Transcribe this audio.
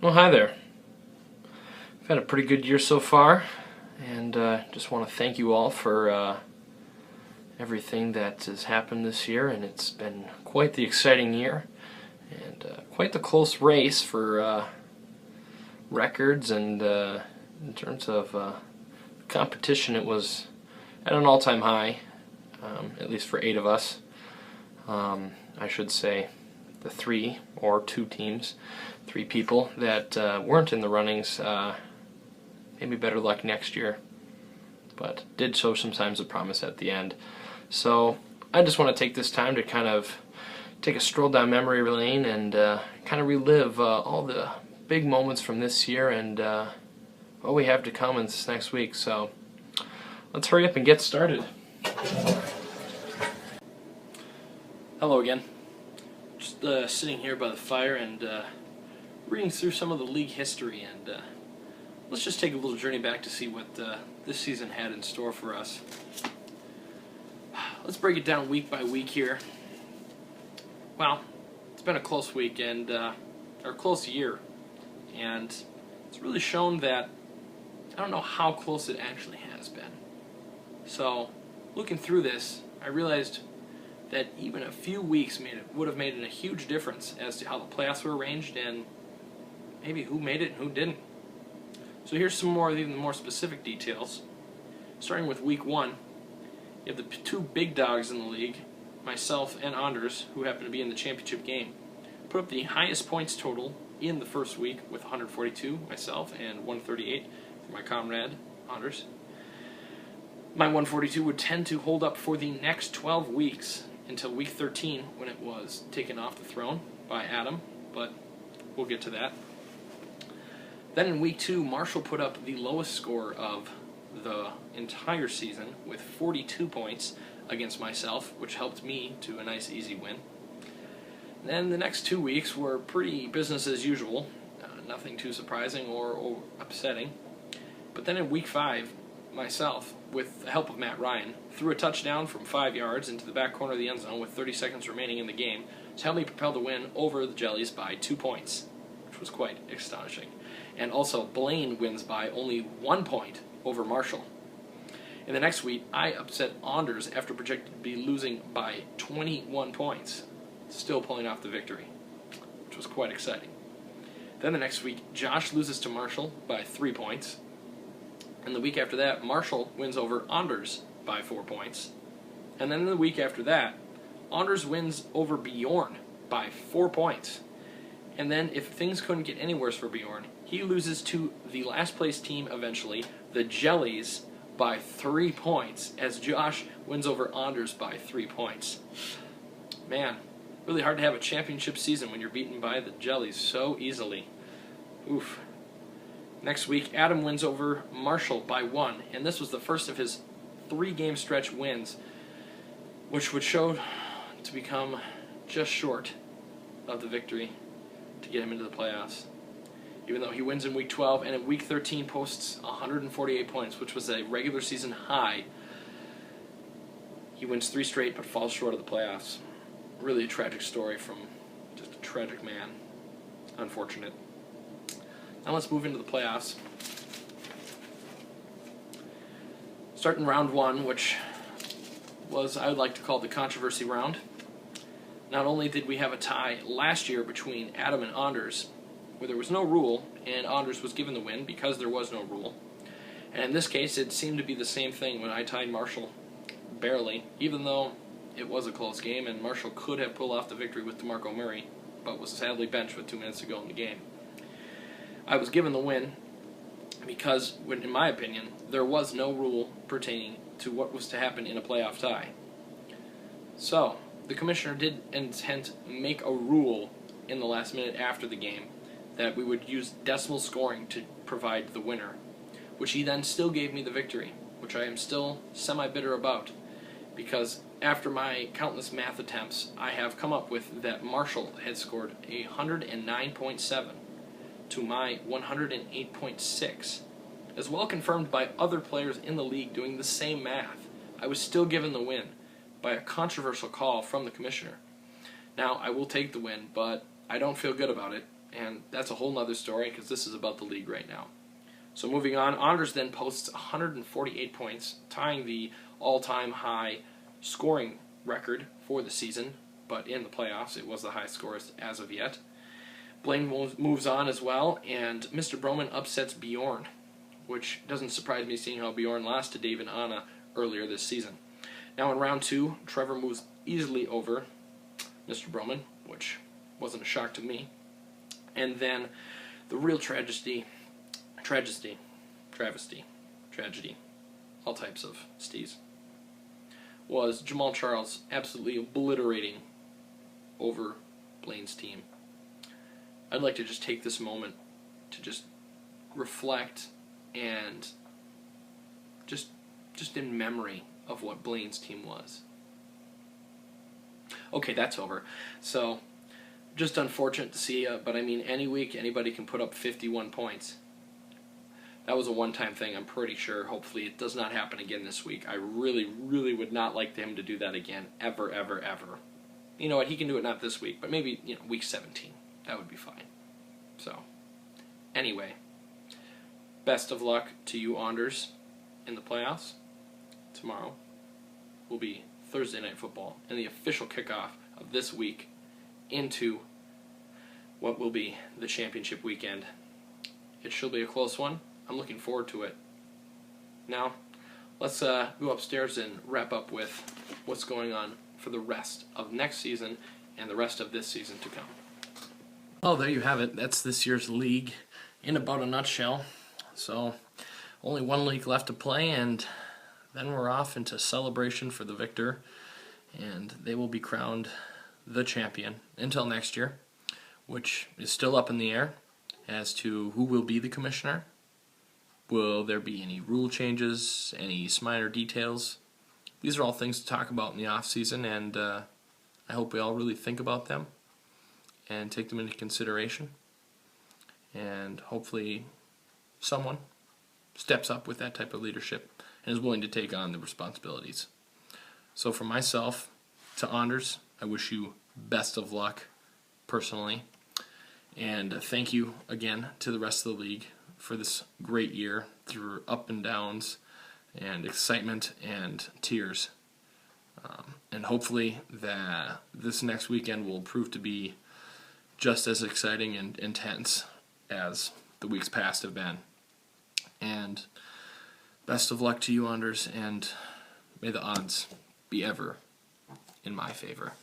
Well, hi there. I've had a pretty good year so far, and just want to thank you all for everything that has happened this year, and it's been quite the exciting year, and quite the close race for records, and in terms of competition, it was at an all-time high, at least for 8 of us. I should say the 3 or 2 teams, 3 people that weren't in the runnings, maybe better luck next year, but did show some signs of promise at the end. So I just want to take this time to kind of take a stroll down memory lane and kind of relive all the big moments from this year and what we have to come in this next week. So let's hurry up and get started. Hello again. Just sitting here by the fire and reading through some of the league history, and let's just take a little journey back to see what this season had in store for us. Let's break it down week by week here. Well, it's been a close week or close year, and it's really shown that I don't know how close it actually has been. So, looking through this, I realized that even a few weeks would have made a huge difference as to how the playoffs were arranged and maybe who made it and who didn't. So here's some more even more specific details. Starting with week 1, you have the 2 big dogs in the league, myself and Anders, who happen to be in the championship game, put up the highest points total in the first week with 142, myself, and 138 for my comrade, Anders. My 142 would tend to hold up for the next 12 weeks until week 13 when it was taken off the throne by Adam, but we'll get to that. Then in week 2, Marshall put up the lowest score of the entire season with 42 points against myself, which helped me to a nice easy win. Then the next 2 weeks were pretty business as usual, nothing too surprising or upsetting. But then in week 5, myself, with the help of Matt Ryan, threw a touchdown from 5 yards into the back corner of the end zone with 30 seconds remaining in the game to help me propel the win over the Jellies by 2 points, which was quite astonishing. And also, Blaine wins by only 1 point over Marshall. In the next week, I upset Anders after projected to be losing by 21 points, still pulling off the victory, which was quite exciting. Then the next week, Josh loses to Marshall by 3 points. And the week after that, Marshall wins over Anders by 4 points. And then the week after that, Anders wins over Bjorn by 4 points. And then if things couldn't get any worse for Bjorn, he loses to the last place team eventually, the Jellies, by 3 points, as Josh wins over Anders by 3 points. Man, really hard to have a championship season when you're beaten by the Jellies so easily. Oof. Next week, Adam wins over Marshall by 1, and this was the first of his 3-game stretch wins, which would show to become just short of the victory to get him into the playoffs. Even though he wins in week 12, and in week 13 posts 148 points, which was a regular season high, he wins 3 straight but falls short of the playoffs. Really a tragic story from just a tragic man. Unfortunate. Now let's move into the playoffs. Starting round 1, which was, I would like to call, the controversy round. Not only did we have a tie last year between Adam and Anders, where there was no rule, and Anders was given the win because there was no rule. And in this case, it seemed to be the same thing when I tied Marshall barely, even though it was a close game, and Marshall could have pulled off the victory with DeMarco Murray, but was sadly benched with 2 minutes to go in the game. I was given the win because, in my opinion, there was no rule pertaining to what was to happen in a playoff tie. So, the commissioner did intend to make a rule in the last minute after the game that we would use decimal scoring to provide the winner, which he then still gave me the victory, which I am still semi-bitter about, because after my countless math attempts, I have come up with that Marshall had scored 109.7 to my 108.6, as well confirmed by other players in the league doing the same math. I was still given the win by a controversial call from the commissioner. Now, I will take the win, but I don't feel good about it, And that's a whole nother story because this is about the league right now. So moving on, Anders then posts 148 points, tying the all-time high scoring record for the season, but in the playoffs it was the highest scores as of yet. Blaine moves on as well, and Mr. Broman upsets Bjorn, which doesn't surprise me seeing how Bjorn lost to Dave and Anna earlier this season. Now in round 2, Trevor moves easily over Mr. Broman, which wasn't a shock to me. And then the real travesty, all types of stees, was Jamal Charles absolutely obliterating over Blaine's team. I'd like to just take this moment to just reflect and just in memory of what Blaine's team was. Okay, that's over. So, just unfortunate to see, but I mean, any week anybody can put up 51 points. That was a one-time thing, I'm pretty sure. Hopefully it does not happen again this week. I really, really would not like him to do that again, ever, ever, ever. You know what, he can do it not this week, but maybe, week 17. That would be fine. So, anyway, best of luck to you Anders in the playoffs. Tomorrow will be Thursday Night Football and the official kickoff of this week into what will be the championship weekend. It should be a close one. I'm looking forward to it. Now, let's go upstairs and wrap up with what's going on for the rest of next season and the rest of this season to come. Oh, there you have it. That's this year's league in about a nutshell. So, only one league left to play, and then we're off into celebration for the victor, and they will be crowned the champion until next year, which is still up in the air as to who will be the commissioner. Will there be any rule changes, any minor details? These are all things to talk about in the off season, and I hope we all really think about them and take them into consideration, and hopefully someone steps up with that type of leadership and is willing to take on the responsibilities. So from myself to Anders, I wish you best of luck personally, and thank you again to the rest of the league for this great year through up and downs and excitement and tears. And hopefully that this next weekend will prove to be just as exciting and intense as the weeks past have been. And best of luck to you, Anders, and may the odds be ever in my favor.